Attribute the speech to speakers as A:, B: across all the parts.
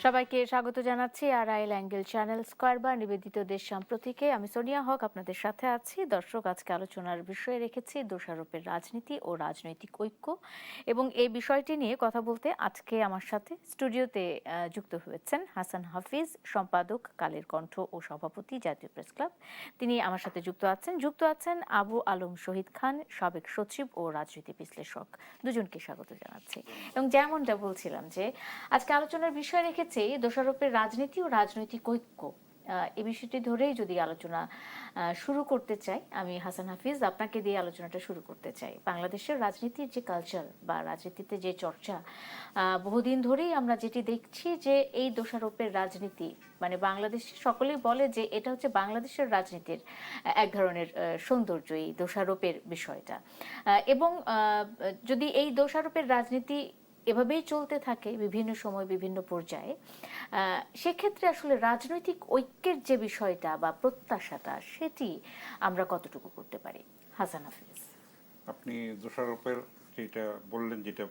A: সবাইকে স্বাগত জানাচ্ছি আরআইএল অ্যাঙ্গেল চ্যানেল স্কয়ার বা নিবেদিত দেশ সাম্প্রতিকে। আমি সোনিয়া হক আপনাদের সাথে আছি। দর্শক, আজকে আলোচনার বিষয়ে রেখেছি দোষারোপের রাজনীতি ও রাজনৈতিক ঐক্য, এবং এই বিষয়টি নিয়ে কথা বলতে আজকে আমার সাথে স্টুডিওতে যুক্ত হয়েছেন হাসান হাফিজ, সম্পাদক কালের কণ্ঠ ও সভাপতি জাতীয় প্রেস ক্লাব। তিনি আমার সাথে যুক্ত আছেন আবু আলম শহীদ খান, সাবেক সচিব ও রাজনীতি বিশ্লেষক। দুজনকে স্বাগত জানাচ্ছি। এবং যেমনটা বলছিলাম যে আজকে আলোচনার বিষয় রেখেছি দোষারোপের রাজনীতি ও রাজনৈতিক ঐক্য। এই বিষয়টি ধরেই যদি আলোচনা শুরু করতে চাই, আমি হাসান হাফিজ আপনাকে দিয়ে আলোচনাটা শুরু করতে চাই। বাংলাদেশের রাজনীতির যে কালচার বা রাজনীতিতে যে চর্চা, বহুদিন ধরেই আমরা যেটি দেখছি যে এই দোষারোপের রাজনীতি, মানে বাংলাদেশ সকলেই বলে যে এটা হচ্ছে বাংলাদেশের রাজনীতির এক ধরনের সৌন্দর্য, এই দোষারোপের বিষয়টা। এবং যদি এই দোষারোপের রাজনীতি এভাবেই চলতে থাকে বিভিন্ন সময় বিভিন্ন পর্যায়ে, সেক্ষেত্রে আসলে রাজনৈতিক ঐক্যের যে বিষয়টা বা প্রত্যাশাটা, সেটি আমরা কতটুকু করতে পারি? হাসান হাফিজ।
B: আপনি দোষারোপের যেটা বললেন, যেটা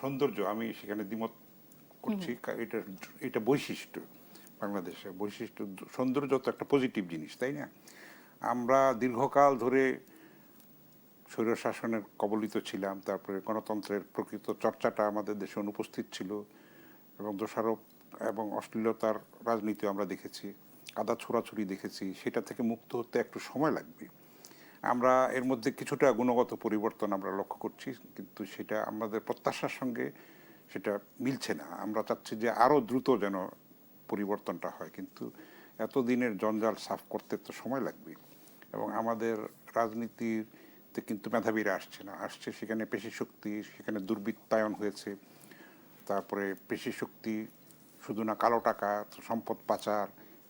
B: সৌন্দর্য, আমি সেখানে দ্বিমত করছি। এটা এটা বৈশিষ্ট্য, বাংলাদেশের বৈশিষ্ট্য। সৌন্দর্য তো একটা পজিটিভ জিনিস, তাই না? আমরা দীর্ঘকাল ধরে স্বৈরশাসনের কবলিত ছিলাম, তারপরে গণতন্ত্রের প্রকৃত চর্চাটা আমাদের দেশে অনুপস্থিত ছিল, এবং দোষারোপ এবং অশ্লীলতার রাজনীতি আমরা দেখেছি, কাদা ছোড়াছুড়ি দেখেছি। সেটা থেকে মুক্ত হতে একটু সময় লাগবে। আমরা এর মধ্যে কিছুটা গুণগত পরিবর্তন আমরা লক্ষ্য করছি, কিন্তু সেটা আমাদের প্রত্যাশার সঙ্গে সেটা মিলছে না। আমরা চাচ্ছি যে আরও দ্রুত যেন পরিবর্তনটা হয়, কিন্তু এতদিনের জঞ্জাল সাফ করতে তো সময় লাগবে। এবং আমাদের রাজনীতিতে কিন্তু মেধাবীরা আসছে সেখানে পেশি শক্তি, সেখানে দুর্বৃত্তায়ন হয়েছে। তারপরে পেশি শক্তি শুধু না, কালো টাকা, সম্পদ পাচার,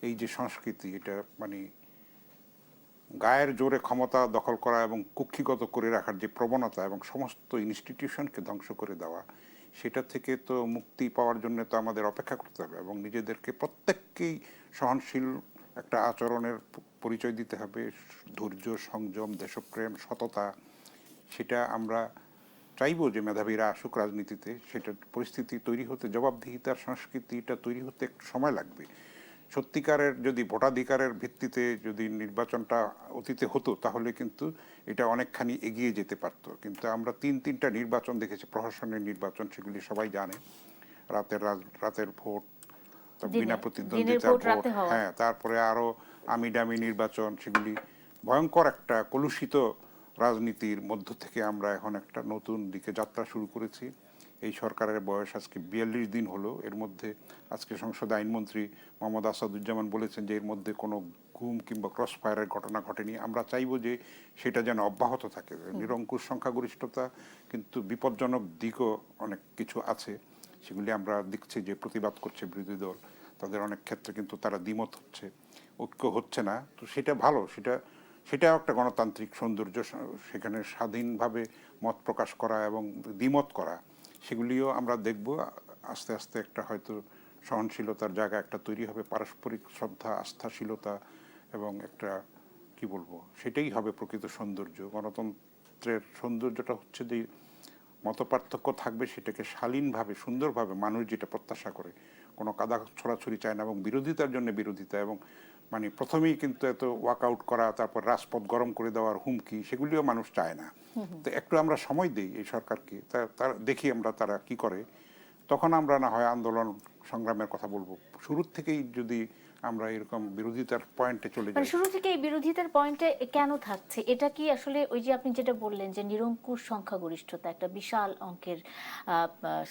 B: এই যে সংস্কৃতি, এটা মানে গায়ের জোরে ক্ষমতা দখল করা এবং কুক্ষিগত করে রাখার যে প্রবণতা এবং সমস্ত ইনস্টিটিউশনকে ধ্বংস করে দেওয়া, সেটা থেকে তো মুক্তি পাওয়ার জন্য তো আমাদের অপেক্ষা করতে হবে, এবং নিজেদেরকে প্রত্যেককেই সহনশীল একটা আচরণের পরিচয় দিতে হবে। ধৈর্য, সংযম, দেশপ্রেম, সততা, সেটা আমরা চাইবো যে মেধাবীরা আসুক রাজনীতিতে। সেটা পরিস্থিতি তৈরি হতে, জবাবদিহিতার সংস্কৃতিটা তৈরি হতে একটু সময় লাগবে। সত্যিকারের যদি ভোটাধিকারের ভিত্তিতে যদি নির্বাচনটা অতীতে হতো, তাহলে কিন্তু এটা অনেকখানি এগিয়ে যেতে পারতো। কিন্তু আমরা তিনটা নির্বাচন দেখেছি, প্রশাসনের নির্বাচন, সেগুলি সবাই জানে। রাতের ভোট, বিনা প্রতিদ্বন্দ্বিতার ভোট, হ্যাঁ, তারপরে আরও আমিডামি নির্বাচন, সেগুলি ভয়ঙ্কর একটা কলুষিত রাজনীতির মধ্য থেকে আমরা এখন একটা নতুন দিকে যাত্রা শুরু করেছি। এই সরকারের বয়স আজকে 42 দিন হলো। এর মধ্যে আজকে সংসদে আইনমন্ত্রী মোহাম্মদ আসাদুজ্জামান বলেছেন যে এর মধ্যে কোনো গুম কিংবা ক্রস ফায়ারের ঘটনা ঘটেনি। আমরা চাইব যে সেটা যেন অব্যাহত থাকে। নিরঙ্কুশ সংখ্যাগরিষ্ঠতা, কিন্তু বিপজ্জনক দিকও অনেক কিছু আছে, সেগুলি আমরা দেখছি যে প্রতিবাদ করছে বিরোধী দল। তাদের অনেক ক্ষেত্রে কিন্তু তারা দ্বিমত হচ্ছে, ঐক্য হচ্ছে না। তো সেটা ভালো, সেটাও একটা গণতান্ত্রিক সৌন্দর্য। সেখানে স্বাধীনভাবে মত প্রকাশ করা এবং দ্বিমত করা, সেগুলিও আমরা দেখব। আস্তে আস্তে একটা হয়তো সহনশীলতার জায়গা একটা তৈরি হবে, পারস্পরিক শ্রদ্ধা, আস্থাশীলতা, এবং একটা কি বলবো, সেটাই হবে প্রকৃত সৌন্দর্য। গণতন্ত্রের সৌন্দর্যটা হচ্ছে যে মতপার্থক্য থাকবে, সেটাকে শালীনভাবে, সুন্দরভাবে মানুষ যেটা প্রত্যাশা করে, কোনো কাদা ছড়াছড়ি চায় না, এবং বিরোধিতার জন্য বিরোধিতা, এবং মানে প্রথমেই কিন্তু এত ওয়াকআউট করা, তারপর রাজপথ গরম করে দেওয়ার হুমকি, সেগুলিও মানুষ চায় না। তো একটু আমরা সময় দিই এই সরকারকে, তার দেখি আমরা তারা কি করে, তখন আমরা না হয় আন্দোলন সংগ্রামের কথা বলবো। শুরুর থেকেই যদি আমরা এরকম বিরোধিতার পয়েন্টে চলে
A: মানে
B: যাই।
A: শুরু থেকে এই বিরোধিতার পয়েন্টে কেন থাকছে? এটা কি আসলে ওই যে আপনি যেটা বললেন যে নিরঙ্কুশ সংখ্যাগরিষ্ঠতা, একটা বিশাল অঙ্কের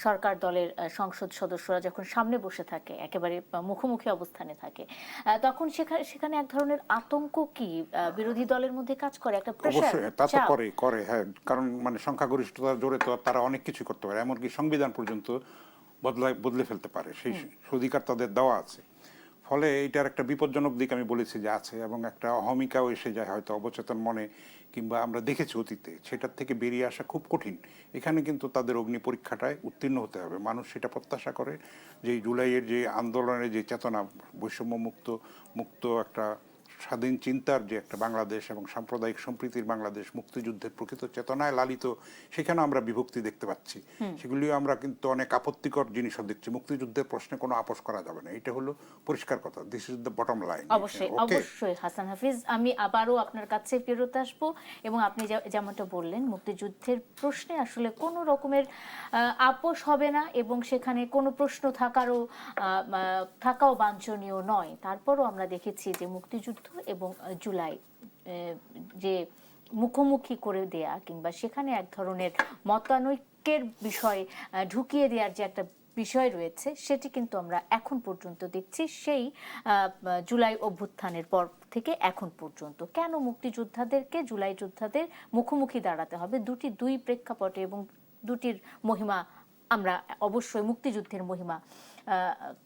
A: সরকার দলের সংসদ সদস্যরা যখন সামনে বসে থাকে, একেবারে মুখোমুখি অবস্থানে থাকে, তখন সেখানে এক ধরনের আতঙ্ক কি বিরোধী দলের মধ্যে কাজ করে? একটা প্রেশার,
B: অবশ্যই তা তো
A: চাপ।
B: করে, হ্যাঁ। কারণ মানে সংখ্যাগরিষ্ঠতার জোরে তো তারা অনেক কিছু করতে পারে, এমনকি সংবিধান পর্যন্ত বদলে ফেলতে পারে, সেই অধিকার তাদের দেওয়া আছে। ফলে এটার একটা বিপজ্জনক দিক আমি বলেছি যে আছে, এবং একটা অহমিকাও এসে যায় হয়তো অবচেতন মনে, কিংবা আমরা দেখেছি অতীতে, সেটার থেকে বেরিয়ে আসা খুব কঠিন। এখানে কিন্তু তাদের অগ্নি পরীক্ষাটায় উত্তীর্ণ হতে হবে। মানুষ সেটা প্রত্যাশা করে যে জুলাইয়ের যে আন্দোলনের যে চেতনা, বৈষম্য মুক্ত একটা স্বাধীন চিন্তার যে একটা বাংলাদেশ এবং সাম্প্রদায়িক সম্প্রীতির বাংলাদেশ, মুক্তিযুদ্ধের প্রকৃত চেতনায় লালিত, সেখানে আমরা বিভক্তি দেখতে পাচ্ছি। সেগুলিও আমরা কিন্তু অনেক আপত্তিকর জিনিসও দেখছি। মুক্তিযুদ্ধের প্রশ্নে কোনো আপোষ করা যাবে না, এটা হলো পরিষ্কার কথা। This is the bottom line.
A: অবশ্যই অবশ্যই হাসান হাফিজ, আমি আবারও আপনার কাছে ফেরত আসবো এবং আপনি যেমনটা বললেন মুক্তিযুদ্ধের প্রশ্নে আসলে কোনো রকমের আপোষ হবে না এবং সেখানে কোনো প্রশ্ন থাকাও বাঞ্ছনীয় নয়। তারপরও আমরা দেখেছি যে মুক্তিযুদ্ধ এবং জুলাই যে মুখোমুখি করে দেয়া কিংবা সেখানে এক ধরনের মতানৈক্যের বিষয় ঢুকিয়ে দেওয়ার যে একটা বিষয় রয়েছে, সেটি কিন্তু আমরা এখন পর্যন্ত দেখছি সেই জুলাই অভ্যুত্থানের পর থেকে এখন পর্যন্ত। কেন মুক্তিযোদ্ধাদেরকে জুলাই যোদ্ধাদের মুখোমুখি দাঁড়াতে হবে? দুই প্রেক্ষাপটে এবং দুটির মহিমা আমরা অবশ্যই মুক্তিযুদ্ধের মহিমা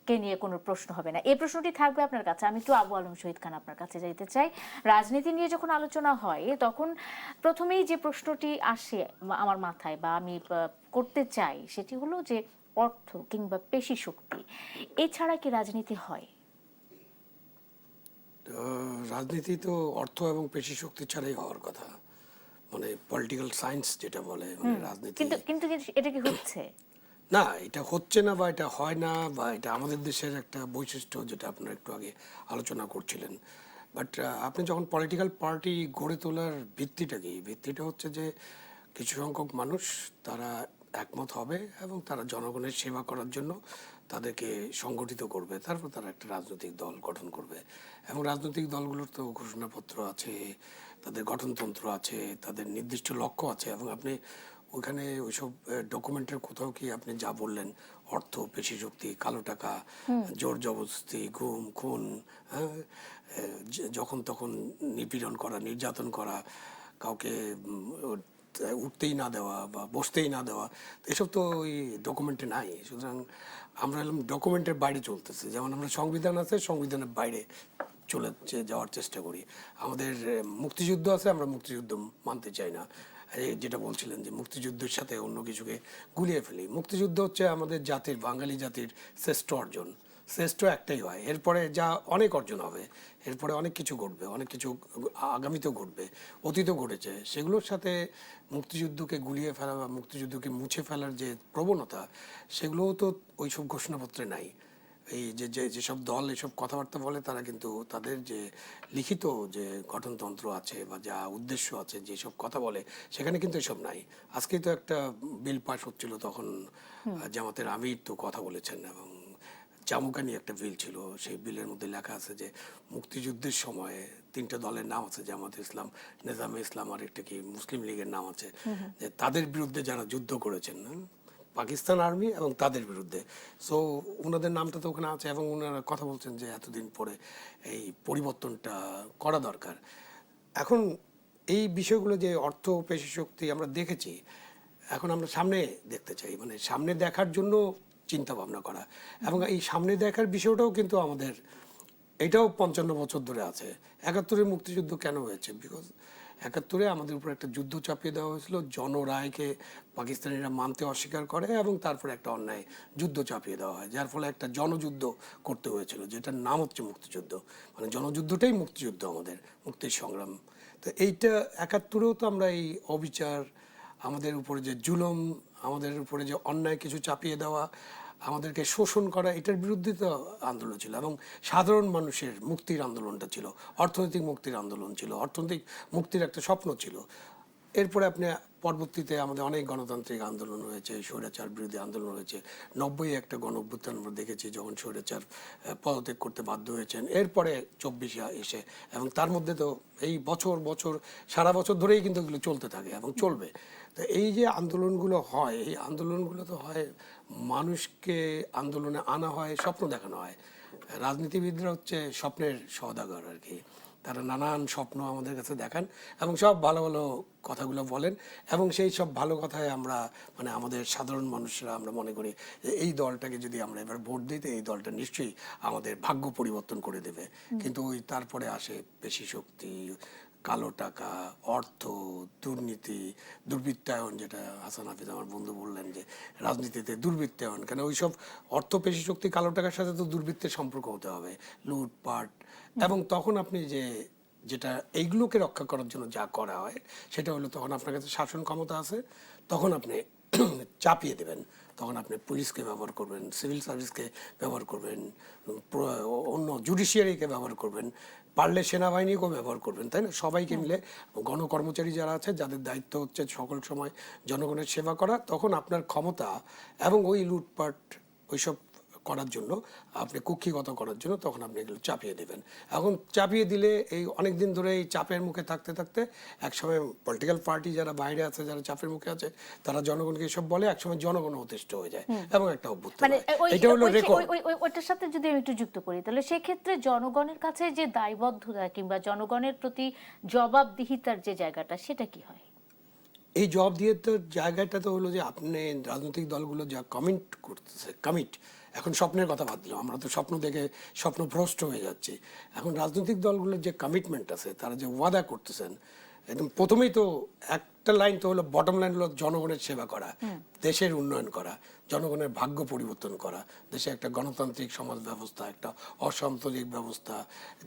A: কে নিয়ে কোনো প্রশ্ন হবে না। এই প্রশ্নটি থাকবে আপনার কাছে। আমি একটু আবু আলম শহীদ খান আপনার কাছে যাইতে চাই। রাজনীতি নিয়ে যখন আলোচনা হয় তখন প্রথমেই যে প্রশ্নটি আসে আমার মাথায় বা আমি করতে চাই সেটি হলো যে অর্থ কিংবা পেশি শক্তি এছাড়া কি রাজনীতি হয়?
C: রাজনীতি তো অর্থ এবং পেশি শক্তি ছাড়াই হওয়ার কথা, মানে পলিটিক্যাল সায়েন্স যেটা বলে, মানে রাজনীতি।
A: কিন্তু কিন্তু এটা কি হচ্ছে?
C: না, এটা হচ্ছে না বা এটা হয় না বা এটা আমাদের দেশের একটা বৈশিষ্ট্য, যেটা আপনারা একটু আগে আলোচনা করছিলেন। বাট আপনি যখন পলিটিক্যাল পার্টি গড়ে তোলার ভিত্তিটা কি? ভিত্তিটা হচ্ছে যে কিছু সংখ্যক মানুষ তারা একমত হবে এবং তারা জনগণের সেবা করার জন্য তাদেরকে সংগঠিত করবে, তারপর তারা একটা রাজনৈতিক দল গঠন করবে। এবং রাজনৈতিক দলগুলোর তো ঘোষণাপত্র আছে, তাদের গঠনতন্ত্র আছে, তাদের নির্দিষ্ট লক্ষ্য আছে। এবং আপনি ওখানে ওইসব ডকুমেন্টের কোথাও কি আপনি যা বললেন, অর্থ, পেশি শক্তি, কালো টাকা, জোর জবরদস্তি, গুম খুন, হ্যাঁ, যখন তখন নিপীড়ন করা, নির্যাতন করা, কাউকে উঠতেই না দেওয়া বা বসতেই না দেওয়া, এসব তো ওই ডকুমেন্টে নাই। সুতরাং আমরা এলাম ডকুমেন্টের বাইরে চলতেছে। যেমন আমরা সংবিধান আছে, সংবিধানের বাইরে চলে যাওয়ার চেষ্টা করি। আমাদের মুক্তিযুদ্ধ আছে, আমরা মুক্তিযুদ্ধ মানতে চাই না। এই যেটা বলছিলেন যে মুক্তিযুদ্ধের সাথে অন্য কিছুকে গুলিয়ে ফেলি। মুক্তিযুদ্ধ হচ্ছে আমাদের জাতির, বাঙালি জাতির শ্রেষ্ঠ অর্জন। শ্রেষ্ঠ একটাই হয়, এরপরে যা অনেক অর্জন হবে, এরপরে অনেক কিছু ঘটবে, অনেক কিছু আগামীতেও ঘটবে, অতীতও ঘটেছে। সেগুলোর সাথে মুক্তিযুদ্ধকে গুলিয়ে ফেলা বা মুক্তিযুদ্ধকে মুছে ফেলার যে প্রবণতা, সেগুলোও তো ওইসব ঘোষণাপত্রে নাই। এই যেসব দল এসব কথাবার্তা বলে, তারা কিন্তু তাদের যে লিখিত যে গঠনতন্ত্র আছে বা যা উদ্দেশ্য আছে, যেসব কথা বলে, সেখানে কিন্তু এসব নাই। আজকেই তো একটা বিল পাস হচ্ছিল, তখন জামাতের আমির তো কথা বলেছেন, এবং জামুকা নিয়ে একটা বিল ছিল, সেই বিলের মধ্যে লেখা আছে যে মুক্তিযুদ্ধের সময়ে তিনটা দলের নাম আছে, জামাত ইসলাম, নেজামে ইসলাম, আর একটা কি মুসলিম লীগের নাম আছে, যে তাদের বিরুদ্ধে যারা যুদ্ধ করেছেন, পাকিস্তান আর্মি এবং তাদের বিরুদ্ধে। সো ওনাদের নামটা তো ওখানে আছে, এবং ওনারা কথা বলছেন যে এতদিন পরে এই পরিবর্তনটা করা দরকার। এখন এই বিষয়গুলো যে অর্থ, পেশি শক্তি আমরা দেখেছি, এখন আমরা সামনে দেখতে চাই, মানে সামনে দেখার জন্য চিন্তা ভাবনা করা। এবং এই সামনে দেখার বিষয়টাও কিন্তু আমাদের, এটাও 55 বছর ধরে আছে। 71-এর মুক্তিযুদ্ধ কেন হয়েছে? বিকজ 71-এ আমাদের উপর একটা যুদ্ধ চাপিয়ে দেওয়া হয়েছিল, জনরায়কে পাকিস্তানিরা মানতে অস্বীকার করে, এবং তারপরে একটা অন্যায় যুদ্ধ চাপিয়ে দেওয়া হয়, যার ফলে একটা জনযুদ্ধ করতে হয়েছিল, যেটার নাম হচ্ছে মুক্তিযুদ্ধ। মানে জনযুদ্ধটাই মুক্তিযুদ্ধ, আমাদের মুক্তির সংগ্রাম। তো এইটা 71-এও তো আমরা এই অবিচার, আমাদের উপরে যে জুলুম, আমাদের উপরে যে অন্যায় কিছু চাপিয়ে দেওয়া, আমাদেরকে শোষণ করা, এটার বিরুদ্ধে তো আন্দোলন ছিল, এবং সাধারণ মানুষের মুক্তির আন্দোলনটা ছিল, অর্থনৈতিক মুক্তির আন্দোলন ছিল, অর্থনৈতিক মুক্তির একটা স্বপ্ন ছিল। এরপরে আপনি পরবর্তীতে আমাদের অনেক গণতান্ত্রিক আন্দোলন হয়েছে, স্বৈরাচার বিরোধী আন্দোলন হয়েছে। 90-এ একটা গণ অভ্যুত্থান আমরা দেখেছি, যখন স্বৈরাচার পদত্যাগ করতে বাধ্য হয়েছেন। এরপরে 24-এ এসে, এবং তার মধ্যে তো এই বছর বছর সারা বছর ধরেই কিন্তু এগুলো চলতে থাকে এবং চলবে। তো এই যে আন্দোলনগুলো হয়, এই আন্দোলনগুলো তো হয় মানুষকে আন্দোলনে আনা হয়, স্বপ্ন দেখানো হয়। রাজনীতিবিদরা হচ্ছে স্বপ্নের সওদাগর আর কি। তারা নানান স্বপ্ন আমাদের কাছে দেখান এবং সব ভালো ভালো কথাগুলো বলেন, এবং সেই সব ভালো কথায় আমরা, মানে আমাদের সাধারণ মানুষরা আমরা মনে করি যে এই দলটাকে যদি আমরা এবার ভোট দিই, এই দলটা নিশ্চয়ই আমাদের ভাগ্য পরিবর্তন করে দেবে। কিন্তু ওই তারপরে আসে পেশি শক্তি, কালো টাকা, অর্থ, দুর্নীতি, দুর্বৃত্তায়ন, যেটা হাসান হাফিজ আমার বন্ধু বললেন যে রাজনীতিতে দুর্বৃত্তায়ন, কেন ওইসব অর্থ, পেশি শক্তি, কালো টাকার সাথে তো দুর্বৃত্তের সম্পর্ক হতে হবে, লুটপাট। এবং তখন আপনি যেটা এইগুলোকে রক্ষা করার জন্য যা করা হয় সেটা হলো, তখন আপনার কাছে শাসন ক্ষমতা আছে, তখন আপনি চাপিয়ে দেবেন, তখন আপনি পুলিশকে ব্যবহার করবেন, সিভিল সার্ভিসকে ব্যবহার করবেন, অন্য জুডিশিয়ারিকে ব্যবহার করবেন, পারলে সেনাবাহিনীকেও ব্যবহার করবেন, তাই না? সবাইকে মিলে, গণকর্মচারী যারা আছে যাদের দায়িত্ব হচ্ছে সকল সময় জনগণের সেবা করা, তখন আপনার ক্ষমতা এবং ওই লুটপাট ওইসব করার জন্য, আপনি কুক্ষিগত করার জন্য তখন আপনি এগুলো চাপিয়ে দেবেন। এখন চাপিয়ে দিলে এই অনেক দিন ধরে এই চাপের মুখে থাকতে থাকতে একসময় পলিটিক্যাল পার্টি যারা বাইরে আছে, যারা চাপের মুখে আছে, তারা জনগণকে এসব বলে, একসময় জনগণ অতিষ্ঠ হয়ে যায় এবং একটা অভ্যুত্থান
A: মানে
C: হয়। এটা হলো রেকর্ড।
A: ওইটার সাথে যদি আমি একটু যুক্ত করি, তাহলে সেক্ষেত্রে জনগণের কাছে যে দায়বদ্ধতা কিংবা জনগণের প্রতি জবাবদিহিতার যে জায়গাটা, সেটা কি হয়?
C: এই জবাব দিয়ে তো জায়গাটা তো হলো যে আপনি রাজনৈতিক দলগুলো যা কমিট করতেছে, এখন স্বপ্নের কথা বাদ দিলাম, আমরা তো স্বপ্ন দেখে স্বপ্নভ্রষ্ট হয়ে যাচ্ছি। এখন রাজনৈতিক দলগুলোর যে কমিটমেন্ট আছে, তারা যে ওয়াদা করতেছেন, একদম প্রথমেই তো একটা লাইন তো হলো, বটম লাইন হলো জনগণের সেবা করা, দেশের উন্নয়ন করা, জনগণের ভাগ্য পরিবর্তন করা, দেশে একটা গণতান্ত্রিক সমাজ ব্যবস্থা, একটা অসামরিক ব্যবস্থা,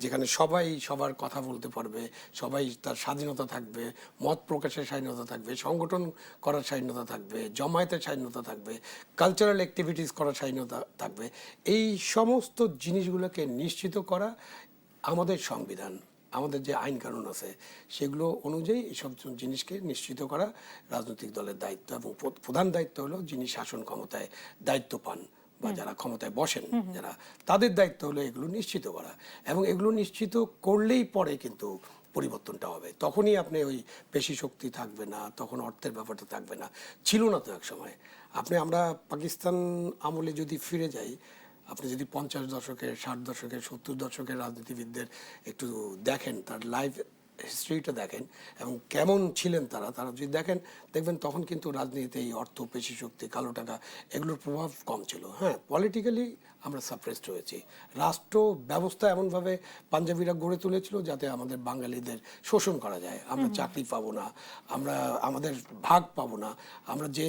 C: যেখানে সবাই সবার কথা বলতে পারবে, সবাই তার স্বাধীনতা থাকবে, মত প্রকাশের স্বাধীনতা থাকবে, সংগঠন করার স্বাধীনতা থাকবে, জমায়েতের স্বাধীনতা থাকবে, কালচারাল অ্যাক্টিভিটিস করার স্বাধীনতা থাকবে। এই সমস্ত জিনিসগুলোকে নিশ্চিত করা আমাদের সংবিধান, আমাদের যে আইন কানুন আছে সেগুলো অনুযায়ী এইসব জিনিসকে নিশ্চিত করা রাজনৈতিক দলের দায়িত্ব, এবং প্রধান দায়িত্ব হলো যিনি শাসন ক্ষমতায় দায়িত্ব পান বা যারা ক্ষমতায় বসেন, যারা, তাদের দায়িত্ব হলো এগুলো নিশ্চিত করা। এবং এগুলো নিশ্চিত করলেই পরে কিন্তু পরিবর্তনটা হবে, তখনই আপনি ওই পেশি শক্তি থাকবে না, তখন অর্থের ব্যাপারটা থাকবে না, ছিল না তো এক সময়। আমরা পাকিস্তান আমলে যদি ফিরে যাই, আপনি যদি 50 দশকের, 60 দশকের, 70 দশকের রাজনীতিবিদদের একটু দেখেন, তার লাইফ হিস্ট্রিটা দেখেন এবং কেমন ছিলেন তারা যদি দেখেন, দেখবেন তখন কিন্তু রাজনীতিতে এই অর্থ, পেশি শক্তি, কালো টাকা এগুলোর প্রভাব কম ছিল। হ্যাঁ, পলিটিক্যালি আমরা সাপ্রেসড হয়েছি। রাষ্ট্র ব্যবস্থা এমনভাবে পাঞ্জাবিরা গড়ে তুলেছিল যাতে আমাদের বাঙালিদের শোষণ করা যায়, আমরা চাকরি পাবো না, আমরা আমাদের ভাগ পাবো না, আমরা যে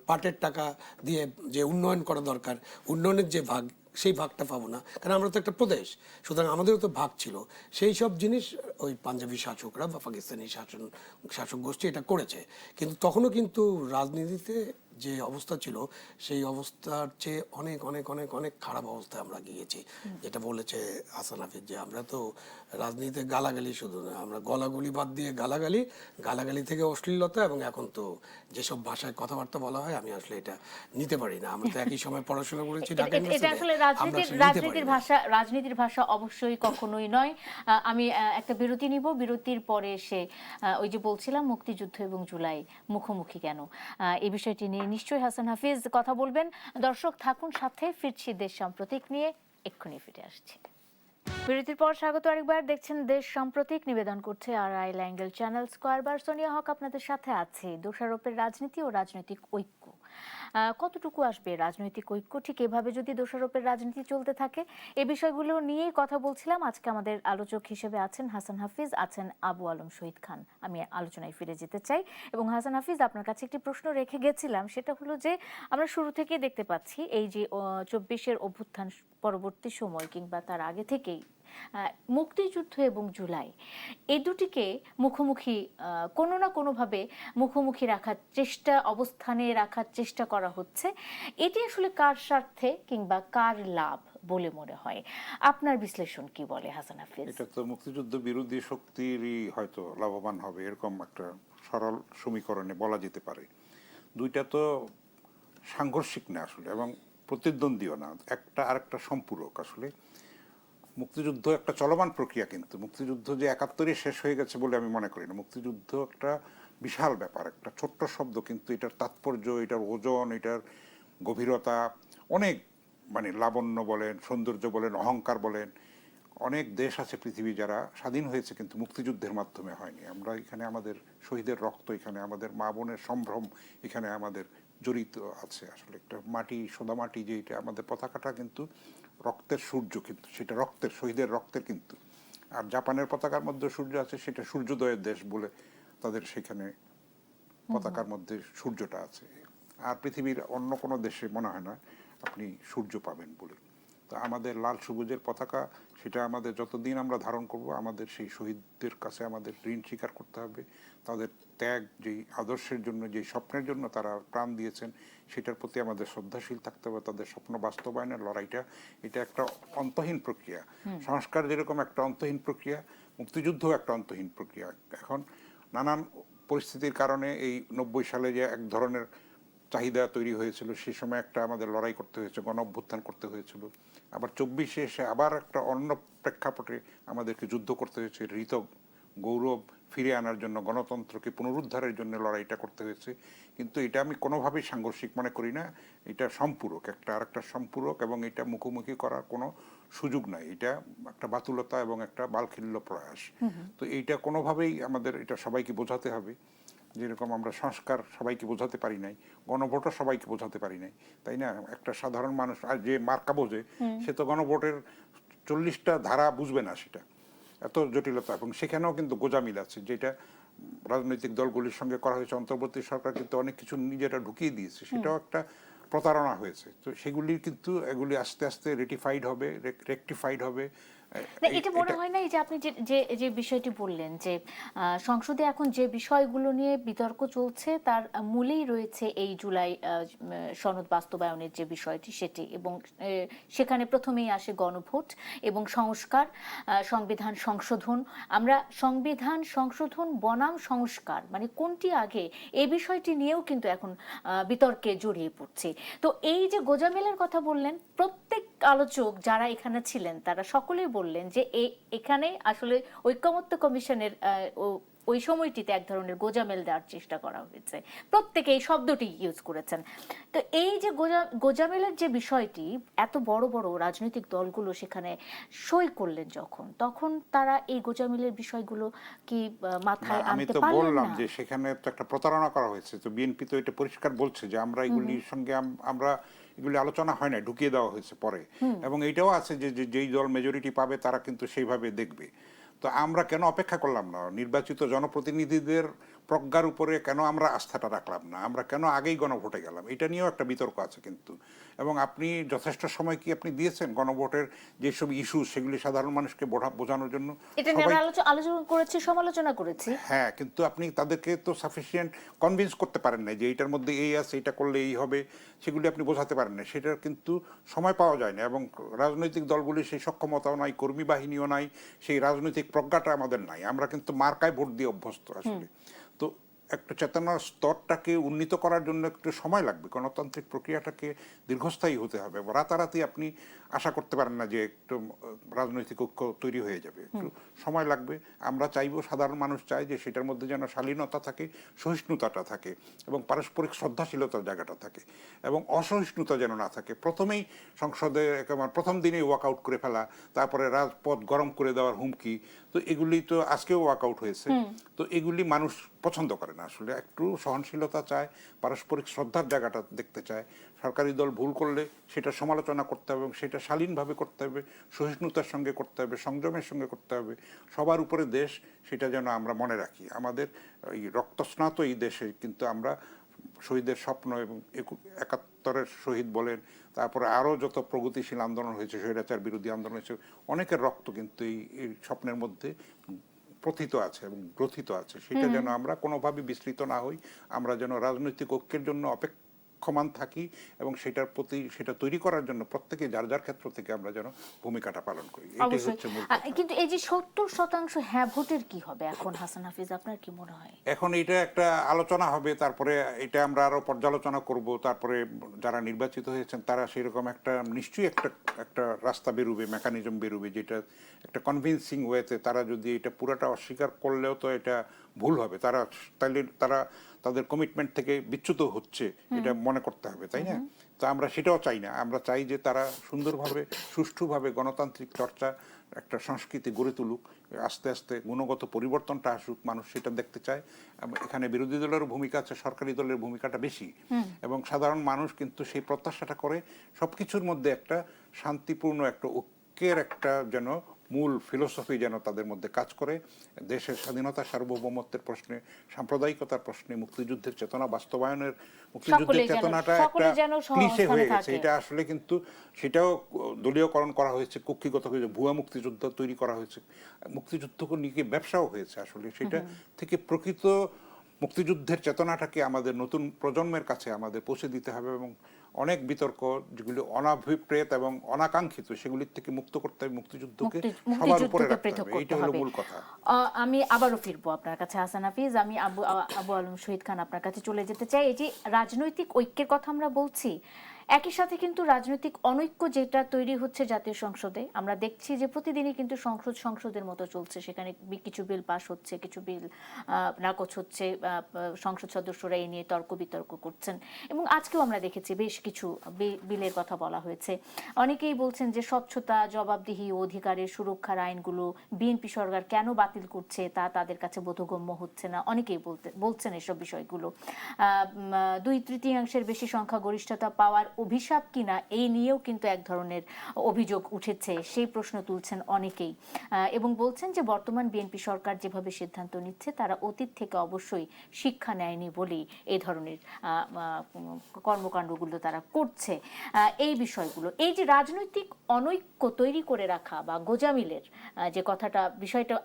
C: পাটের টাকা দিয়ে যে উন্নয়ন করা দরকার, উন্নয়নের যে ভাগ, সেই ভাগটা পাবো না, কারণ আমরা তো একটা প্রদেশ, সুতরাং আমাদেরও তো ভাগ ছিল। সেই সব জিনিস ওই পাঞ্জাবি শাসকরা বা পাকিস্তানি শাসক গোষ্ঠী এটা করেছে। কিন্তু তখনও কিন্তু রাজনীতিতে যে অবস্থা ছিল, সেই অবস্থার চেয়ে অনেক অনেক অনেক অনেক খারাপ অবস্থায় আমরা গিয়েছি। যেটা বলেছে হাসান হাফিজ, যে আমরা তো রাজনীতিতে গালাগালি শুধু না, আমরা গলাগুলি বাদ দিয়ে গালাগালি থেকে অশ্লীলতা, এবং এখন তো যেসব ভাষায় কথাবার্তা বলা হয়, আমি আসলে এটা নিতে পারি না। আমরা তো একই সময় পড়াশোনা করেছি ঢাকা
A: এটা আসলে রাজনীতির ভাষা অবশ্যই কখনোই নয়। আমি একটা বিরতি নিব, বিরতির পরে এসে ওই যে বলছিলাম মুক্তিযুদ্ধ এবং জুলাই মুখোমুখি কেন, এই বিষয়টি নিয়ে নিশ্চয়ই হাসান হাফিজ কথা বলবেন। দর্শক থাকুন সাথে, ফিরছি দেশ সাম্প্রতিক নিয়ে, এক্ষুনি ফিরে আসছি। বিরতির পর স্বাগত আরেকবার, দেখছেন দেশ সাম্প্রতিক, নিবেদন করছে আড়াই অ্যাঙ্গেল চ্যানেল স্কয়ারবার। সোনিয়া হক আপনাদের সাথে আছে। দোষারোপের রাজনীতি ও রাজনৈতিক ঐক্য, কতটুকু আসবে রাজনৈতিক ঐক্য, ঠিক এভাবে যদি দোষারোপের রাজনীতি চলতে থাকে, এই বিষয়গুলো নিয়েই কথা বলছিলাম। আজকে আমাদের আলোচক হিসেবে আছেন হাসান হাফিজ, আছেন আবু আলম শহীদ খান। আমি আলোচনায় ফিরে যেতে চাই এবং হাসান হাফিজ, আপনার কাছে একটি প্রশ্ন রেখে গেছিলাম, সেটা হলো যে আমরা শুরু থেকেই দেখতে পাচ্ছি এই যে 24-এর অভ্যুত্থান পরবর্তী সময় কিংবা তার আগে থেকেই মুক্তিযুদ্ধ এবং জুলাই, এই দুটিকে মুখোমুখি কোনো না কোনোভাবে মুখোমুখি রাখার চেষ্টা, অবস্থানে রাখার চেষ্টা করা হচ্ছে। এটি আসলে কার স্বার্থে কিংবা কার লাভ বলে মনে হয়? আপনার বিশ্লেষণ কি বলে হাসান হাফিজ?
B: এটা তো মুক্তিযুদ্ধ বিরোধী শক্তিরই হয়তো লাভবান হবে, এরকম একটা সরল সমীকরণে বলা যেতে পারে। দুইটা তো সাংঘর্ষিক না আসলে, এবং প্রতিদ্বন্দ্বীও না, একটা আরেকটা সম্পূরক। আসলে মুক্তিযুদ্ধ একটা চলমান প্রক্রিয়া, কিন্তু মুক্তিযুদ্ধ যে 71-এ শেষ হয়ে গেছে বলে আমি মনে করি না। মুক্তিযুদ্ধ একটা বিশাল ব্যাপার, একটা ছোট্ট শব্দ, কিন্তু এটার তাৎপর্য, এটার ওজন, এটার গভীরতা অনেক, মানে লাবণ্য বলেন, সৌন্দর্য বলেন, অহংকার বলেন। অনেক দেশ আছে পৃথিবী যারা স্বাধীন হয়েছে কিন্তু মুক্তিযুদ্ধের মাধ্যমে হয়নি। আমরা এখানে আমাদের শহীদের রক্ত, এখানে আমাদের মা বোনের সম্ভ্রম, এখানে আমাদের জড়িত আছে। আসলে একটা মাটি, সোদা মাটি, যেটা আমাদের পতাকাটা কিন্তু রক্তের সূর্য, কিন্তু সেটা রক্তের, শহীদের রক্তের কিন্তু আর জাপানের পতাকার মধ্যে সূর্য আছে, সেটা সূর্যোদয়ের দেশ বলে তাদের সেখানে পতাকার মধ্যে সূর্যটা আছে। আর পৃথিবীর অন্য কোনো দেশে মনে হয় না আপনি সূর্য পাবেন বলে। তো আমাদের লাল সবুজের পতাকা, সেটা আমাদের যতদিন আমরা ধারণ করব, আমাদের সেই শহীদদের কাছে আমাদের ঋণ স্বীকার করতে হবে। তাদের ত্যাগ, যেই আদর্শের জন্য, যেই স্বপ্নের জন্য তারা প্রাণ দিয়েছেন, সেটার প্রতি আমাদের শ্রদ্ধাশীল থাকতে হবে। তাদের স্বপ্ন বাস্তবায়নের লড়াইটা, এটা একটা অন্তহীন প্রক্রিয়া। সংস্কার যেরকম একটা অন্তহীন প্রক্রিয়া, মুক্তিযুদ্ধও একটা অন্তহীন প্রক্রিয়া। এখন নানান পরিস্থিতির কারণে এই 90 সালে যে এক ধরনের চাহিদা তৈরি হয়েছিল, সেই সময় একটা আমাদের লড়াই করতে হয়েছে, গণ অভ্যুত্থান করতে হয়েছিল। আবার 24-এ এসে আবার একটা অন্য প্রেক্ষাপটে আমাদেরকে যুদ্ধ করতে হয়েছে, হৃত গৌরব ফিরে আনার জন্য, গণতন্ত্রকে পুনরুদ্ধারের জন্য লড়াইটা করতে হয়েছে। কিন্তু এটা আমি কোনোভাবেই সাংঘর্ষিক মনে করি না। এটা সম্পূরক, একটা আরেকটা সম্পূরক, এবং এটা মুখোমুখি করার কোনো সুযোগ নাই। এটা একটা বাতুলতা এবং একটা বালখিল্য প্রয়াস। তো এইটা কোনোভাবেই আমাদের এটা সবাইকে বোঝাতে হবে। যেরকম আমরা সংস্কার সবাইকে বোঝাতে পারি নাই, গণভোটও সবাইকে বোঝাতে পারি নাই, তাই না? একটা সাধারণ মানুষ আর যে মার্কা বোঝে, সে তো গণভোটের 40টা ধারা বুঝবে না, সেটা এত জটিলতা। এবং সেখানেও কিন্তু গোঁজামিল আছে, যেটা রাজনৈতিক দলগুলির সঙ্গে করা হয়েছে। অন্তর্বর্তী সরকার কিন্তু অনেক কিছু নিজেরা ঢুকিয়ে দিয়েছে, সেটাও একটা প্রতারণা হয়েছে। তো সেগুলি কিন্তু, এগুলি আস্তে আস্তে রেকটিফাইড হবে।
A: না, এটা মনে হয় না এই যে আপনি যে যে যে বিষয়টি বললেন যে সংসদে এখন যে বিষয়গুলো নিয়ে বিতর্ক চলছে, তার মূলেই রয়েছে এই জুলাই সনদ বাস্তবায়নের যে বিষয়টি, সেটি। এবং সেখানে প্রথমেই আসে গণভোট এবং সংস্কার, সংবিধান সংশোধন। আমরা সংবিধান সংশোধন বনাম সংস্কার, মানে কোনটি আগে, এই বিষয়টি নিয়েও কিন্তু এখন বিতর্কে জড়িয়ে পড়ছে। তো এই যে গোঁজামিলের কথা বললেন, প্রত্যেক আলোচক যারা এখানে ছিলেন তারা সকলেই বললেন যে এখানে আসলে ঐকমত্য কমিশনের ওই সময়টিতে এক ধরনের গোঁজামিল দেওয়ার চেষ্টা করা হয়েছে। প্রত্যেকে এই শব্দটি ইউজ করেছেন। তো এই যে গোঁজামিলের যে বিষয়টি, এত বড় বড় রাজনৈতিক দলগুলো সেখানে সই করলেন যখন, তখন তারা এই গোঁজামিলের বিষয়গুলো কি মাথায়
B: আমি
A: আনতে
B: তো
A: পারলেন
B: বললাম
A: না?
B: যে সেখানে তো একটা প্রতারণা করা হয়েছে। তো বিএনপি তো এটা পরিষ্কার বলছে যে আমরা এগুলির সঙ্গে আমরা এগুলি আলোচনা হয় না, ঢুকিয়ে দেওয়া হয়েছে পরে। এবং এইটাও আছে যে যেই দল মেজরিটি পাবে তারা কিন্তু সেইভাবে দেখবে। তো আমরা কেন অপেক্ষা করলাম না? নির্বাচিত জনপ্রতিনিধিদের প্রজ্ঞার উপরে কেন আমরা আস্থাটা রাখলাম না? আমরা কেন আগেই গণভোটে গেলাম? এটা নিয়েও একটা বিতর্ক আছে কিন্তু। এবং আপনি যথেষ্ট সময় কি আপনি দিয়েছেন গণভোটের যেসব ইস্যু, সেগুলি সাধারণ মানুষকে বোঝানোর জন্য?
A: এটা নিয়ে আমরা আলোচনা করেছি, সমালোচনা করেছি।
B: হ্যাঁ, কিন্তু আপনি তাদেরকে তো সাফিসিয়েন্ট কনভিন্স করতে পারেন না যে এইটার মধ্যে এই আছে, এটা করলে এই হবে, সেগুলি আপনি বোঝাতে পারেন না। সেটার কিন্তু সময় পাওয়া যায় না। এবং রাজনৈতিক দলগুলির সেই সক্ষমতাও নাই, কর্মী বাহিনীও নাই, সেই রাজনৈতিক প্রজ্ঞাটা আমাদের নাই। আমরা কিন্তু মার্কায় ভোট দিয়ে অভ্যস্ত আসলে। তো একটা চেতনার স্তরটাকে উন্নীত করার জন্য একটু সময় লাগবে। গণতান্ত্রিক প্রক্রিয়াটাকে দীর্ঘস্থায়ী হতে হবে। রাতারাতি আপনি আশা করতে পারেন না যে একটু রাজনৈতিক ঐক্য তৈরি হয়ে যাবে, একটু সময় লাগবে। আমরা চাইবো, সাধারণ মানুষ চায় যে সেটার মধ্যে যেন শালীনতা থাকে, সহিষ্ণুতাটা থাকে, এবং পারস্পরিক শ্রদ্ধাশীলতার জায়গাটা থাকে, এবং অসহিষ্ণুতা যেন না থাকে। প্রথমেই সংসদে একেবারে প্রথম দিনেই ওয়াকআউট করে ফেলা, তারপরে রাজপথ গরম করে দেওয়ার হুমকি, তো এগুলি তো আজকেও ওয়াকআউট হয়েছে। তো এগুলি মানুষ পছন্দ করে না আসলে। একটু সহনশীলতা চায়, পারস্পরিক শ্রদ্ধার জায়গাটা দেখতে চায়। সরকারি দল ভুল করলে সেটা সমালোচনা করতে হবে, এবং সেটা শালীনভাবে করতে হবে, সহিষ্ণুতার সঙ্গে করতে হবে, সংযমের সঙ্গে করতে হবে। সবার উপরে দেশ, সেটা যেন আমরা মনে রাখি। আমাদের এই রক্তস্নাত এই দেশে কিন্তু আমরা শহীদের স্বপ্ন, এবং 71-এর শহীদ বলেন, তারপরে আরও যত প্রগতিশীল আন্দোলন হয়েছে, স্বৈরাচার বিরোধী আন্দোলন হয়েছে, অনেকের রক্ত কিন্তু এই স্বপ্নের মধ্যে প্রথিত আছে এবং গ্রথিত আছে। সেটা যেন আমরা কোনোভাবে বিস্তৃত না হই। আমরা যেন রাজনৈতিক ঐক্যের জন্য অপেক্ষমান থাকি, এবং সেটার প্রতি, সেটা তৈরি করার জন্য প্রত্যেকে যার যার ক্ষেত্র থেকে আমরা যেন ভূমিকাটা পালন করি। এটাই হচ্ছে মূল কথা।
A: কিন্তু এই যে 70% হ্যাঁ ভোটের কি হবে এখন, হাসান হাফিজ, আপনার কি মনে হয়?
B: এখন এটা একটা আলোচনা হবে, তারপরে এটা আমরা আরো পর্যালোচনা করব। তারপরে যারা নির্বাচিত হয়েছেন তারা সেরকম একটা নিশ্চয়ই একটা রাস্তা বেরোবে, মেকানিজম বেরোবে, যেটা একটা কনভিন্সিং ওয়েতে। তারা যদি এটা পুরাটা অস্বীকার করলেও তো এটা ভুল হবে। তারা তাদের কমিটমেন্ট থেকে বিচ্যুত হচ্ছে, এটা মনে করতে হবে, তাই না? তো আমরা সেটাও চাই না। আমরা চাই যে তারা সুন্দরভাবে, সুষ্ঠুভাবে গণতান্ত্রিক চর্চা, একটা সংস্কৃতি গড়ে তুলুক, আস্তে আস্তে গুণগত পরিবর্তনটা আসুক, মানুষ সেটা দেখতে চায়। এখানে বিরোধী দলের ভূমিকা আছে, সরকারি দলের ভূমিকাটা বেশি, এবং সাধারণ মানুষ কিন্তু সেই প্রত্যাশাটা করে সবকিছুর মধ্যে একটা শান্তিপূর্ণ, একটা ঐক্যের একটা যেন মূল ফিলোসফি যেন তাদের মধ্যে কাজ করে। দেশের স্বাধীনতা সার্বভৌমত্বের প্রশ্নে, সাম্প্রদায়িকতার প্রশ্নে, মুক্তিযুদ্ধের চেতনা বাস্তবায়নের, মুক্তিযুদ্ধের চেতনাটা একটা ক্লিশে হয়ে গেছে। এটা আসলে কিন্তু সেটাও দলীয়করণ করা হয়েছে, কুক্ষিগত হয়েছে, ভুয়া মুক্তিযুদ্ধ তৈরি করা হয়েছে, মুক্তিযুদ্ধকে নিয়ে ব্যবসাও হয়েছে। আসলে সেটা থেকে প্রকৃত মুক্তিযুদ্ধের চেতনাটাকে আমাদের নতুন প্রজন্মের কাছে আমাদের পৌঁছে দিতে হবে এবং অনেক বিতর্ক যেগুলি অনাভিপ্রেত এবং অনাকাঙ্ক্ষিত সেগুলির থেকে মুক্ত করতে হবে, মুক্তিযুদ্ধকে সবার উপরে রাখতে হবে। এইটা হলো মূল কথা।
A: আমি আবারও ফিরবো আপনার কাছে হাসান হাফিজ। আমি আবু আলম শহীদ খান আপনার কাছে চলে যেতে চাই। এই যে রাজনৈতিক ঐক্যের কথা আমরা বলছি, একই সাথে কিন্তু রাজনৈতিক অনৈক্য যেটা তৈরি হচ্ছে জাতীয় সংসদে, আমরা দেখছি যে প্রতিদিনই কিন্তু সংসদের মতো চলছে। সেখানে কিছু বিল পাস হচ্ছে, কিছু বিল নাকচ হচ্ছে, সংসদ সদস্যরা এই নিয়ে তর্ক বিতর্ক করছেন। এবং আজকেও আমরা দেখেছি বেশ কিছু বিলের কথা বলা হয়েছে। অনেকেই বলছেন যে স্বচ্ছতা, জবাবদিহি ও অধিকারের সুরক্ষার আইনগুলো বিএনপি সরকার কেন বাতিল করছে তা তাদের কাছে বোধগম্য হচ্ছে না। অনেকেই বলছেন এসব বিষয়গুলো। 2/3 বেশি সংখ্যাগরিষ্ঠতা পাওয়ার অভিশাপ কিনা এই নিয়েও কিন্তু এক ধরনের অভিযোগ উঠেছে, সেই প্রশ্ন তুলছেন অনেকেই এবং বলছেন যে বর্তমান বিএনপি সরকার যেভাবে সিদ্ধান্ত নিচ্ছে তারা অতীত থেকে অবশ্যই শিক্ষা নেয়নি বলেই এই ধরনের কর্মকাণ্ডগুলো তারা করছে। এই বিষয়গুলো, এই যে রাজনৈতিক অনৈক্য তৈরি করে রাখা বা গোজামিলের যে বিষয়টা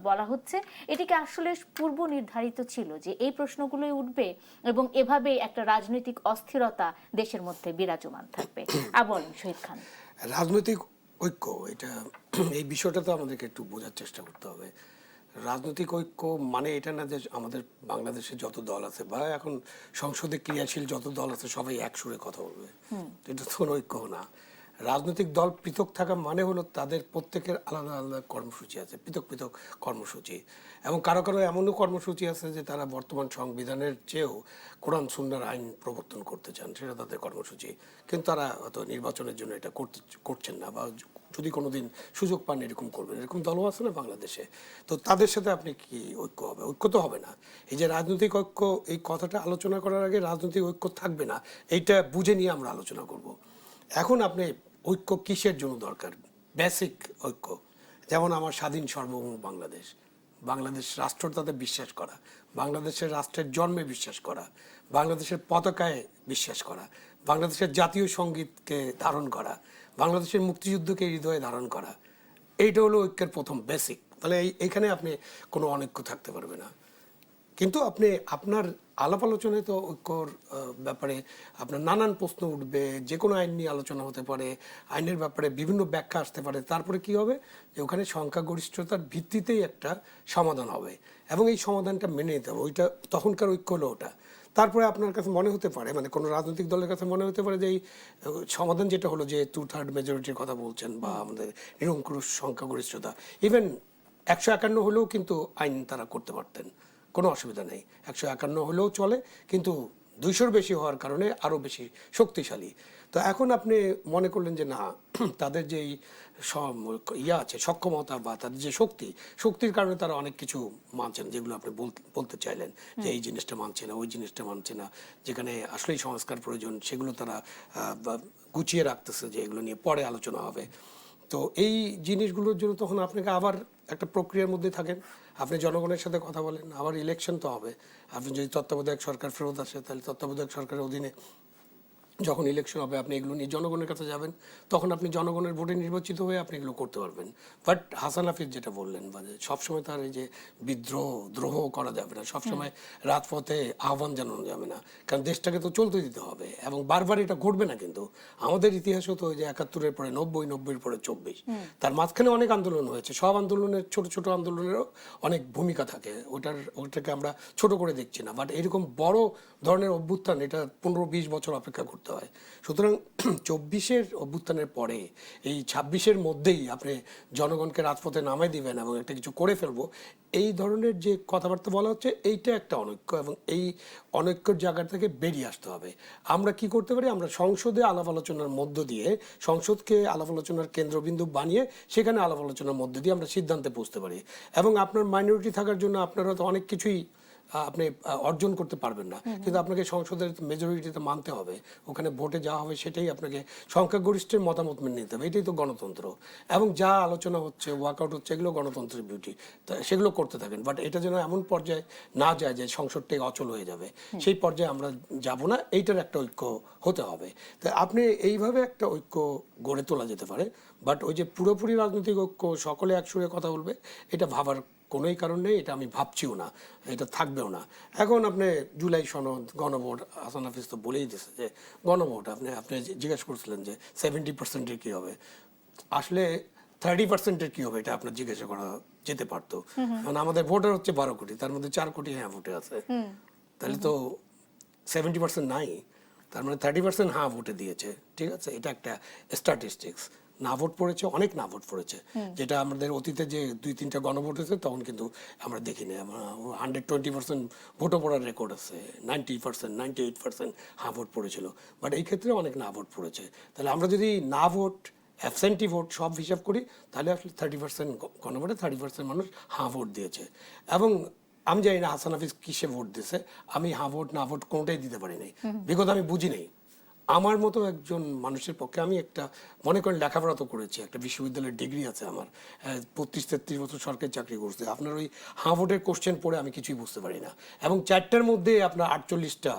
A: বলা হচ্ছে, এটিকে আসলে পূর্ব নির্ধারিত ছিল যে এই প্রশ্নগুলোই উঠবে এবং এভাবে একটা রাজনৈতিক অস্থিরতা দেশের মধ্যে বিরাজমান থাকবে। আবুল শহীদ খান,
C: রাজনৈতিক ঐক্য, এটা এই বিষয়টা তো আমাদেরকে একটু বোঝার চেষ্টা করতে হবে। রাজনৈতিক ঐক্য মানে এটা না যে আমাদের বাংলাদেশে যত দল আছে বা এখন সংসদে ক্রিয়াশীল যত দল আছে সবাই এক সুরে কথা বলবে, এটা তো ঐক্য না। রাজনৈতিক দল পৃথক থাকা মানে হলো তাদের প্রত্যেকের আলাদা আলাদা কর্মসূচি আছে, পৃথক পৃথক কর্মসূচি, এবং কারো কারো এমনও কর্মসূচি আছে যে তারা বর্তমান সংবিধানের চেয়েও কোরআন সুন্নাহর আইন প্রবর্তন করতে চান, সেটা তাদের কর্মসূচি। কিন্তু তারা হয়তো নির্বাচনের জন্য এটা করছেন না, বা যদি কোনোদিন সুযোগ পান এরকম করবেন, এরকম দলও আছে না বাংলাদেশে। তো তাদের সাথে আপনি কি ঐক্য হবে? ঐক্য তো হবে না। এই যে রাজনৈতিক ঐক্য, এই কথাটা আলোচনা করার আগে রাজনৈতিক ঐক্য থাকবে না, এইটা বুঝে নিয়ে আমরা আলোচনা করব। এখন আপনি ঐক্য কিসের জন্য দরকার? বেসিক ঐক্য, যেমন আমার স্বাধীন সার্বভৌম বাংলাদেশ রাষ্ট্রটাতে বিশ্বাস করা, বাংলাদেশের রাষ্ট্রের জন্মে বিশ্বাস করা, বাংলাদেশের পতাকায় বিশ্বাস করা, বাংলাদেশের জাতীয় সঙ্গীতকে ধারণ করা, বাংলাদেশের মুক্তিযুদ্ধকে হৃদয়ে ধারণ করা, এইটা হলো ঐক্যের প্রথম বেসিক। তাহলে এইখানে আপনি কোনো অনৈক্য থাকতে পারবে না। কিন্তু আপনি আপনার আলাপ আলোচনায় তো ঐক্যর ব্যাপারে আপনার নানান প্রশ্ন উঠবে, যে কোনো আইন নিয়ে আলোচনা হতে পারে, আইনের ব্যাপারে বিভিন্ন ব্যাখ্যা আসতে পারে। তারপরে কি হবে যে ওখানে সংখ্যাগরিষ্ঠতার ভিত্তিতেই একটা সমাধান হবে এবং এই সমাধানটা মেনে নিতে হবে। ওইটা তখনকার ঐক্য হলো ওটা। তারপরে আপনার কাছে মনে হতে পারে, মানে কোনো রাজনৈতিক দলের কাছে মনে হতে পারে যে এই সমাধান যেটা হলো যে 2/3 মেজরিটির কথা বলছেন বা আমাদের নিরঙ্কুশ সংখ্যাগরিষ্ঠতা, ইভেন 151 হলেও কিন্তু আইন তারা করতে পারতেন, কোনো অসুবিধা নেই। 151 হলেও চলে, কিন্তু 200-র বেশি হওয়ার কারণে আরও বেশি শক্তিশালী। তো এখন আপনি মনে করলেন যে না, তাদের যেই আছে সক্ষমতা বা তাদের যে শক্তির কারণে তারা অনেক কিছু মানছেন, যেগুলো আপনি বলতে চাইলেন যে এই জিনিসটা মানছে না, ওই জিনিসটা মানছে না, যেখানে আসলেই সংস্কার প্রয়োজন সেগুলো তারা গুছিয়ে রাখতেছে যে এগুলো নিয়ে পরে আলোচনা হবে। তো এই জিনিসগুলোর জন্য তখন আপনাকে আবার একটা প্রক্রিয়ার মধ্যে থাকেন, আপনি জনগণের সাথে কথা বলেন, আবার ইলেকশন তো হবে। আপনি যদি তত্ত্বাবধায়ক সরকার ফেরত আসে, তাহলে তত্ত্বাবধায়ক সরকারের অধীনে যখন ইলেকশন হবে আপনি এগুলো নিয়ে জনগণের কাছে যাবেন, তখন আপনি জনগণের ভোটে নির্বাচিত হয়ে আপনি এগুলো করতে পারবেন। বাট হাসান হাফিজ যেটা বললেন, মানে সবসময় তার এই যে দ্রোহ করা যাবে না, সবসময় রাজপথে আহ্বান জানানো যাবে না, কারণ দেশটাকে তো চলতে দিতে হবে এবং বারবার এটা ঘটবে না। কিন্তু আমাদের ইতিহাসও তো ওই যে 71-এর পরে 90-এর পরে 24, তার মাঝখানে অনেক আন্দোলন হয়েছে। সব আন্দোলনের ছোট ছোট আন্দোলনেরও অনেক ভূমিকা থাকে, ওটাকে আমরা ছোট করে দেখছি না। বাট এরকম বড় ধরনের অভ্যুত্থান, এটা 15-20 বছর অপেক্ষা করতে হয়। সুতরাং 24-এর অভ্যুত্থানের পরে এই 26-এর মধ্যেই আপনি জনগণকে রাজপথে নামাই দিবেন এবং একটা কিছু করে ফেলবো, এই ধরনের যে কথাবার্তা বলা হচ্ছে, এইটা একটা অনৈক্য এবং এই অনৈক্যর জায়গা থেকে বেরিয়ে আসতে হবে। আমরা কি করতে পারি? আমরা সংসদে আলাপ আলোচনার মধ্য দিয়ে, সংসদকে আলাপ আলোচনার কেন্দ্রবিন্দু বানিয়ে সেখানে আলাপ আলোচনার মধ্য দিয়ে আমরা সিদ্ধান্তে পৌঁছতে পারি। এবং আপনার মাইনরিটি থাকার জন্য আপনারা তো অনেক কিছুই আপনি অর্জন করতে পারবেন না, কিন্তু আপনাকে সংসদের মেজরিটিতে মানতে হবে, ওখানে ভোটে যা হবে সেটাই আপনাকে সংখ্যাগরিষ্ঠের মতামত মেনে নিতে হবে। এটাই তো গণতন্ত্র। এবং যা আলোচনা হচ্ছে, ওয়ার্কআউট হচ্ছে, এগুলো গণতন্ত্রের বিউটি, সেগুলো করতে থাকেন। বাট এটা যেন এমন পর্যায়ে না যায় যে সংসদটাই অচল হয়ে যাবে, সেই পর্যায়ে আমরা যাব না। এইটার একটা ঐক্য হতে হবে। তো আপনি এইভাবে একটা ঐক্য গড়ে তোলা যেতে পারে। বাট ওই যে পুরোপুরি রাজনৈতিক ঐক্য, সকলে একসঙ্গে কথা বলবে, এটা ভাবার কোনোই কারণ নেই, এটা আমি ভাবছিও না, এটা থাকবেও না। এখন আপনি জুলাই সনদ, গণভোট, হাসান হাফিজ তো বলেই দিয়েছে যে গণভোট, আপনি আপনি জিজ্ঞেস করছিলেন যে 70%-এর কী হবে, আসলে 30%-এর কী হবে এটা আপনার জিজ্ঞাসা করা যেতে পারতো। কারণ আমাদের ভোটার হচ্ছে 12 কোটি, তার মধ্যে 4 কোটি হ্যাঁ ভোটে আছে, তাহলে তো 70% নাই, তার মানে 30% হ্যাঁ ভোটে দিয়েছে। ঠিক আছে, এটা একটা স্ট্যাটিস্টিক্স। না ভোট পড়েছে, অনেক না ভোট পড়েছে, যেটা আমাদের অতীতে যে 2-3টা গণভোট হয়েছে তখন কিন্তু আমরা দেখিনি। 120% ভোটও পড়ার রেকর্ড আছে, 90%, 98% হ্যাঁ ভোট পড়েছিল। বাট এই ক্ষেত্রে অনেক না ভোট পড়েছে। তাহলে আমরা যদি না ভোট, অ্যাবসেন্টি ভোট সব হিসাব করি, তাহলে আসলে 30% গণভোটে 30% মানুষ হ্যাঁ ভোট দিয়েছে। এবং আমি জানি না হাসান হাফিজ কিসে ভোট দিয়েছে, আমি হ্যাঁ ভোট না ভোট কোনোটাই দিতে পারি নাই, বিকজ আমি বুঝি নাই। আমার মতো একজন মানুষের পক্ষে, আমি একটা মনে করেন লেখাপড়া তো করেছি, একটা বিশ্ববিদ্যালয়ের ডিগ্রি আছে আমার, 32-33 বছর সরকারি চাকরি করছে, আপনার ওই হাঁ ভোটের কোশ্চেন পড়ে আমি কিছুই বুঝতে পারি না। এবং 4টার মধ্যে আপনার 48টা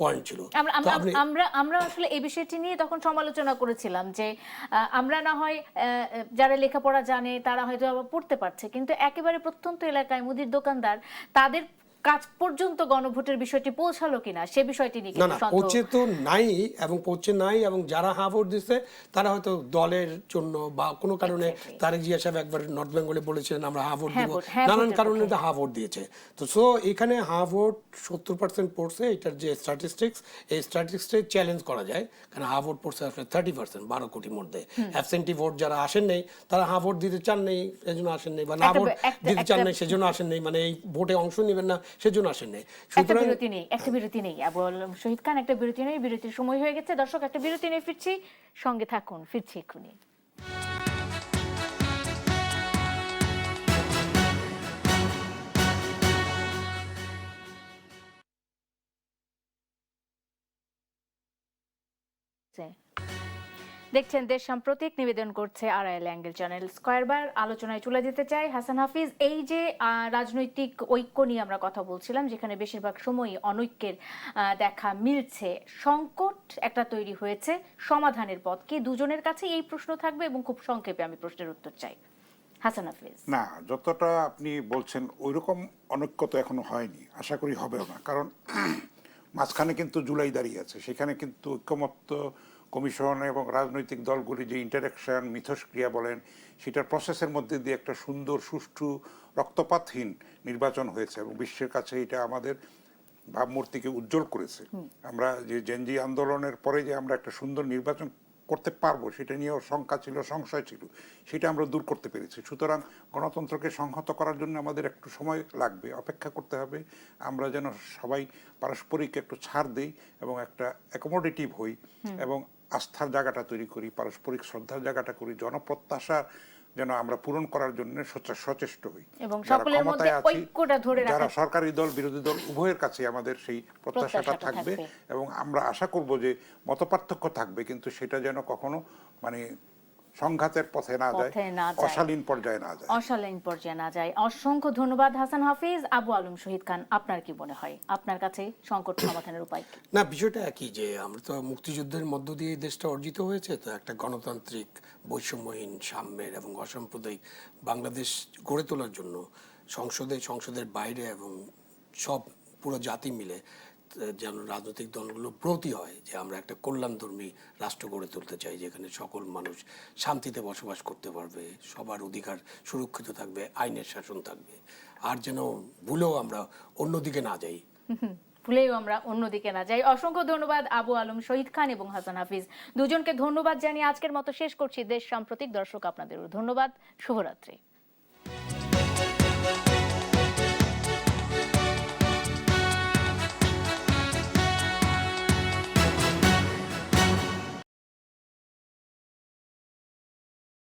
C: পয়েন্ট ছিল।
A: আমরা
C: তো
A: আমরা
C: আপনি
A: আমরা আমরা আসলে এই বিষয়টি নিয়ে তখন সমালোচনা করেছিলাম যে আমরা না হয় যারা লেখাপড়া জানে তারা হয়তো আবার পড়তে পারছে, কিন্তু একেবারে প্রত্যন্ত এলাকায় মুদির দোকানদার, তাদের কাজ পর্যন্ত গণভোটের বিষয়টি পৌঁছালো কিনা সে বিষয়টি নিয়ে
C: না
A: কিন্তু
C: না,
A: সন্দেহ।
C: পৌঁছে তো নাই, এবং পৌঁছে নাই, এবং যারা হাঁ ভোট দিচ্ছে তারা হয়তো দলের জন্য বা কোনো কারণে,
A: Exactly.
C: তারেক জিয়া সাহেব একবার নর্থ বেঙ্গলে বলেছিলেন আমরা হাঁ ভোট
A: হ্যাঁ
C: দিব,
A: ভোট, হ্যাঁ
C: নানান
A: ভোটের
C: কারণে
A: পক্ষে।
C: তো হাঁ ভোট দিয়েছে। তো সো এখানে হাঁ ভোট 70% পড়ছে, এটার যে স্ট্যাটিস্টিক্স, এই স্ট্যাটিস্টিক্স চ্যালেঞ্জ করা যায়, কারণ হাঁ ভোট পড়ছে আসলে 30%, 12 কোটির মধ্যে। অ্যাবসেন্টি ভোট যারা আসেন নেই, তারা হাঁ ভোট দিতে চান নেই সেজন্য আসেন নেই, বা না ভোট দিতে চান নেই সেজন্য আসেন নেই, মানে এই ভোটে অংশ নেবেন না সেজন্য আসেন নেই।
A: একটা বিরতি নেই আবু আলম শহীদ খান, একটা বিরতি নেই, বিরতির সময় হয়ে গেছে। দর্শক, একটা বিরতি নিয়ে ফিরছি, সঙ্গে থাকুন, ফিরছি এক্ষুনি। দেখছেন দেশ সাম্প্রতিক, নিবেদন করছে আড়াইল অ্যাঙ্গেল চ্যানেল। স্কয়ারবার আলোচনায় চলে যেতে চাই। হাসান হাফিজ, এই যে রাজনৈতিক ঐক্য নিয়ে আমরা কথা বলছিলাম, যেখানে বেশিরভাগ সময়ই অনৈক্যের দেখা মিলছে, সংকট একটা তৈরি হয়েছে, সমাধানের পথ কি? দুজনের কাছে এই প্রশ্ন থাকবে এবং খুব সংক্ষেপে আমি প্রশ্নের উত্তর চাই। হাসান হাফিজ।
B: না, যতটা আপনি বলছেন ওইরকম অনৈক্য তো এখনো হয়নি, আশা করি হবেও না। কারণ মাঝখানে কিন্তু জুলাই দাঁড়িয়ে আছে, সেখানে কিন্তু ঐক্যমত্য কমিশন এবং রাজনৈতিক দলগুলি যে ইন্টারাকশন, মিথস্ক্রিয়া বলেন, সেটার প্রসেসের মধ্যে দিয়ে একটা সুন্দর, সুষ্ঠু, রক্তপাতহীন নির্বাচন হয়েছে এবং বিশ্বের কাছে এটা আমাদের ভাবমূর্তিকে উজ্জ্বল করেছে। আমরা যে জেনজি আন্দোলনের পরে যে আমরা একটা সুন্দর নির্বাচন করতে পারবো সেটা নিয়েও শঙ্কা ছিল, সংশয় ছিল, সেটা আমরা দূর করতে পেরেছি। সুতরাং গণতন্ত্রকে সংহত করার জন্য আমাদের একটু সময় লাগবে, অপেক্ষা করতে হবে। আমরা যেন সবাই পারস্পরিক একটু ছাড় দিই এবং একটা অ্যাকোমোডেটিভ হই এবং আস্থার জায়গাটা তৈরি করি, পারস্পরিক শ্রদ্ধার জায়গাটা করি, জনপ্রত্যাশা যেন আমরা পূরণ করার জন্য সচেষ্ট হই।
A: এবং
B: যারা
A: সকলের মধ্যে
B: ক্ষমতায় আছি,
A: ঐক্যটা ধরে
B: যারা
A: রাখা,
B: সরকারি দল, বিরোধী দল, উভয়ের কাছে আমাদের সেই প্রত্যাশাটা থাকবে। এবং আমরা আশা করব যে মতপার্থক্য থাকবে, কিন্তু সেটা যেন কখনো মানে সংঘাতের পথে না যায়, অশালীন পর্যায়ে না যায়।
A: অশালীন পর্যায়ে না যায়। অসংখ্য ধন্যবাদ হাসান হাফিজ। আবু আলম শহীদ খান, আপনার কি মনে হয়, আপনার কাছে সংকট সমাধানের উপায় কি?
C: না, বিষয়টা একই, যে আমরা তো মুক্তিযুদ্ধের মধ্য দিয়ে দেশটা অর্জিত হয়েছে, তো একটা গণতান্ত্রিক, বৈষম্যহীন, সাম্যের এবং অসাম্প্রদায়িক বাংলাদেশ গড়ে তোলার জন্য সংসদের বাইরে এবং সব পুরো জাতি মিলে যেন রাজনৈতিক দলগুলো ব্রতী হয় যে আমরা একটা কল্যাণধর্মী রাষ্ট্র গড়ে তুলতে চাই, যেখানে সকল মানুষ শান্তিতে বসবাস করতে পারবে, সবার অধিকার সুরক্ষিত থাকবে, আইনের শাসন থাকবে, আর যেন ভুলেও আমরা অন্যদিকে না যাই।
A: ভুলেও আমরা অন্যদিকে না যাই। অসংখ্য ধন্যবাদ আবু আলম শহীদ খান এবং হাসান হাফিজ, দুজনকে ধন্যবাদ জানিয়ে আজকের মতো শেষ করছি দেশ সাম্প্রতিক। দর্শক, আপনাদেরও ধন্যবাদ। শুভরাত্রি।